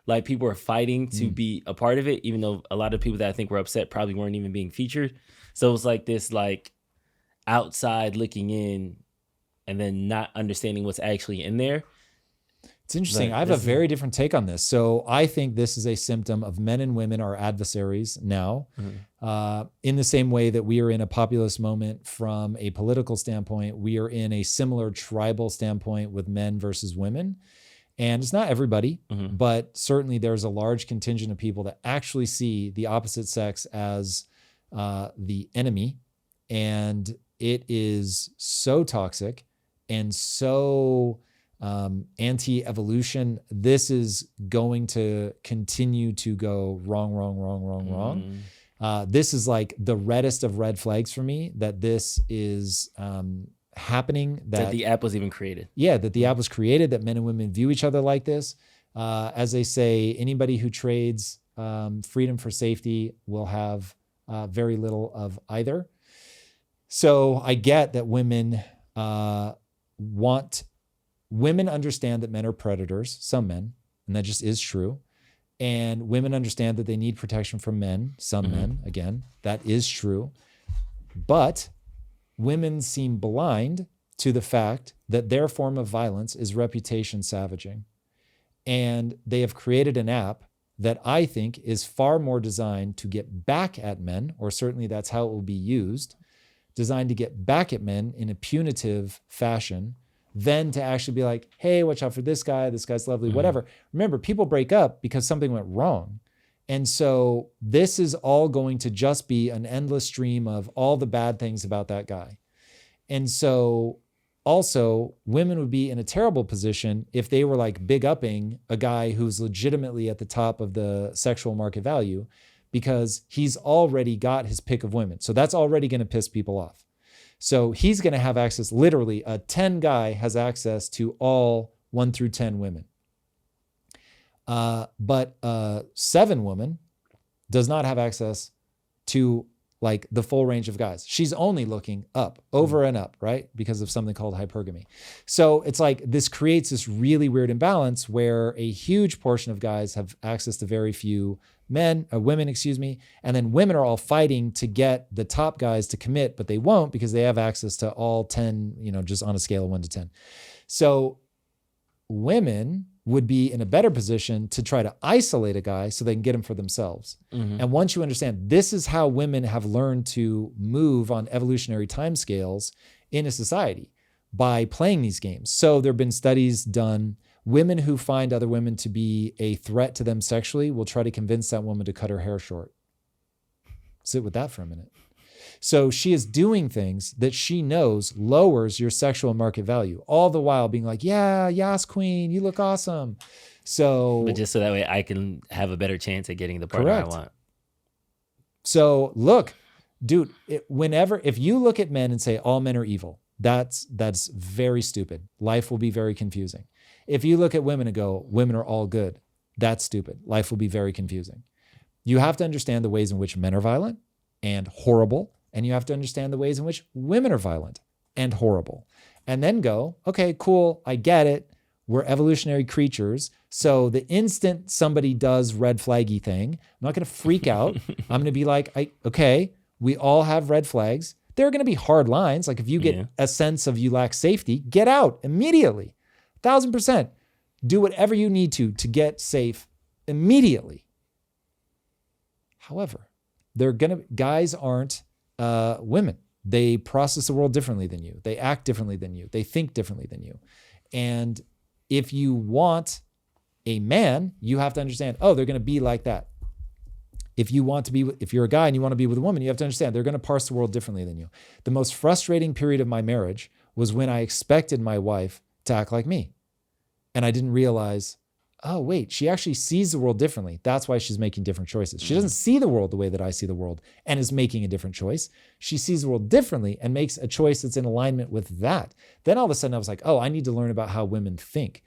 like people are fighting to be a part of it, even though a lot of people that I think were upset probably weren't even being featured. So it was like this, like outside looking in and then not understanding what's actually in there. It's interesting. I have a very different take on this. So I think this is a symptom of men and women are adversaries now, in the same way that we are in a populist moment from a political standpoint. We are in a similar tribal standpoint with men versus women. And it's not everybody, but certainly there's a large contingent of people that actually see the opposite sex as the enemy. And it is so toxic and so anti-evolution. This is going to continue to go wrong. This is like the reddest of red flags for me, that this is happening, that the app was even created. Yeah, that the app was created, that men and women view each other like this. As they say, anybody who trades freedom for safety will have very little of either. So I get that women understand that men are predators, some men, and that just is true. And women understand that they need protection from men, some men, again, that is true. But women seem blind to the fact that their form of violence is reputation savaging. And they have created an app that I think is far more designed to get back at men, or certainly that's how it will be used, designed to get back at men in a punitive fashion, than to actually be like, hey, watch out for this guy's lovely, whatever. Remember, people break up because something went wrong. And so this is all going to just be an endless stream of all the bad things about that guy. And so also women would be in a terrible position if they were like big upping a guy who's legitimately at the top of the sexual market value, because he's already got his pick of women. So that's already going to piss people off. So he's going to have access, literally a 10 guy has access to all 1 through 10 women. But a 7 woman does not have access to like the full range of guys. She's only looking up, over and up, right? Because of something called hypergamy. So it's like this creates this really weird imbalance where a huge portion of guys have access to very few women, and then women are all fighting to get the top guys to commit, but they won't because they have access to all 10, just on a scale of 1 to 10. So women would be in a better position to try to isolate a guy so they can get him for themselves. And once you understand, this is how women have learned to move on evolutionary timescales in a society, by playing these games. So there have been studies done. Women who find other women to be a threat to them sexually will try to convince that woman to cut her hair short. Sit with that for a minute. So she is doing things that she knows lowers your sexual market value, all the while being like, yeah, yes, queen, you look awesome. So, but just so that way I can have a better chance at getting the partner I want. So look, dude, if you look at men and say all men are evil, that's very stupid. Life will be very confusing. If you look at women and go, women are all good, that's stupid. Life will be very confusing. You have to understand the ways in which men are violent and horrible, and you have to understand the ways in which women are violent and horrible. And then go, okay, cool, I get it. We're evolutionary creatures. So the instant somebody does red flaggy thing, I'm not going to freak out. I'm going to be like, okay, we all have red flags. There are going to be hard lines. Like if you get a sense of you lack safety, get out immediately. 1,000%. Do whatever you need to get safe immediately. However, guys aren't women. They process the world differently than you. They act differently than you. They think differently than you. And if you want a man, you have to understand, they're going to be like that. If you're a guy and you want to be with a woman, you have to understand they're going to parse the world differently than you. The most frustrating period of my marriage was when I expected my wife to act like me. And I didn't realize, oh, wait, she actually sees the world differently. That's why she's making different choices. She doesn't see the world the way that I see the world and is making a different choice. She sees the world differently and makes a choice that's in alignment with that. Then all of a sudden I was like, I need to learn about how women think.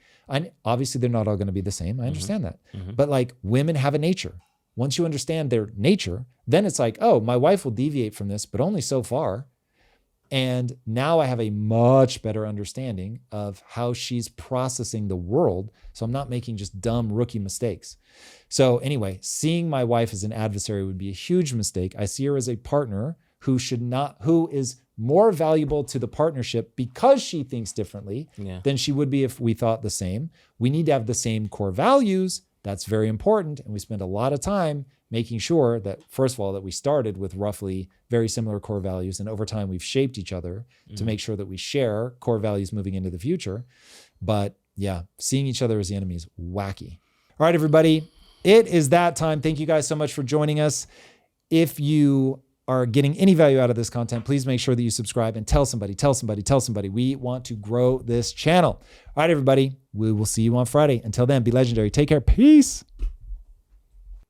Obviously, they're not all going to be the same. I understand that. But like women have a nature. Once you understand their nature, then it's like, my wife will deviate from this, but only so far. And now I have a much better understanding of how she's processing the world. So I'm not making just dumb rookie mistakes. So anyway, seeing my wife as an adversary would be a huge mistake. I see her as a partner who is more valuable to the partnership because she thinks differently than she would be if we thought the same. We need to have the same core values. That's very important. And we spend a lot of time making sure that, first of all, that we started with roughly very similar core values. And over time, we've shaped each other to make sure that we share core values moving into the future. But yeah, seeing each other as the enemy is wacky. All right, everybody, it is that time. Thank you guys so much for joining us. If you are getting any value out of this content, please make sure that you subscribe and tell somebody. We want to grow this channel. All right, everybody, we will see you on Friday. Until then, be legendary. Take care. Peace.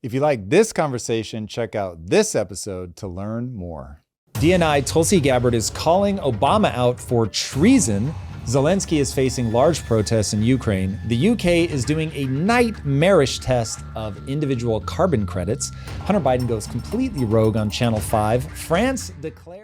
If you like this conversation, check out this episode to learn more. DNI Tulsi Gabbard is calling Obama out for treason. Zelensky is facing large protests in Ukraine. The UK is doing a nightmarish test of individual carbon credits. Hunter Biden goes completely rogue on Channel 5. France declares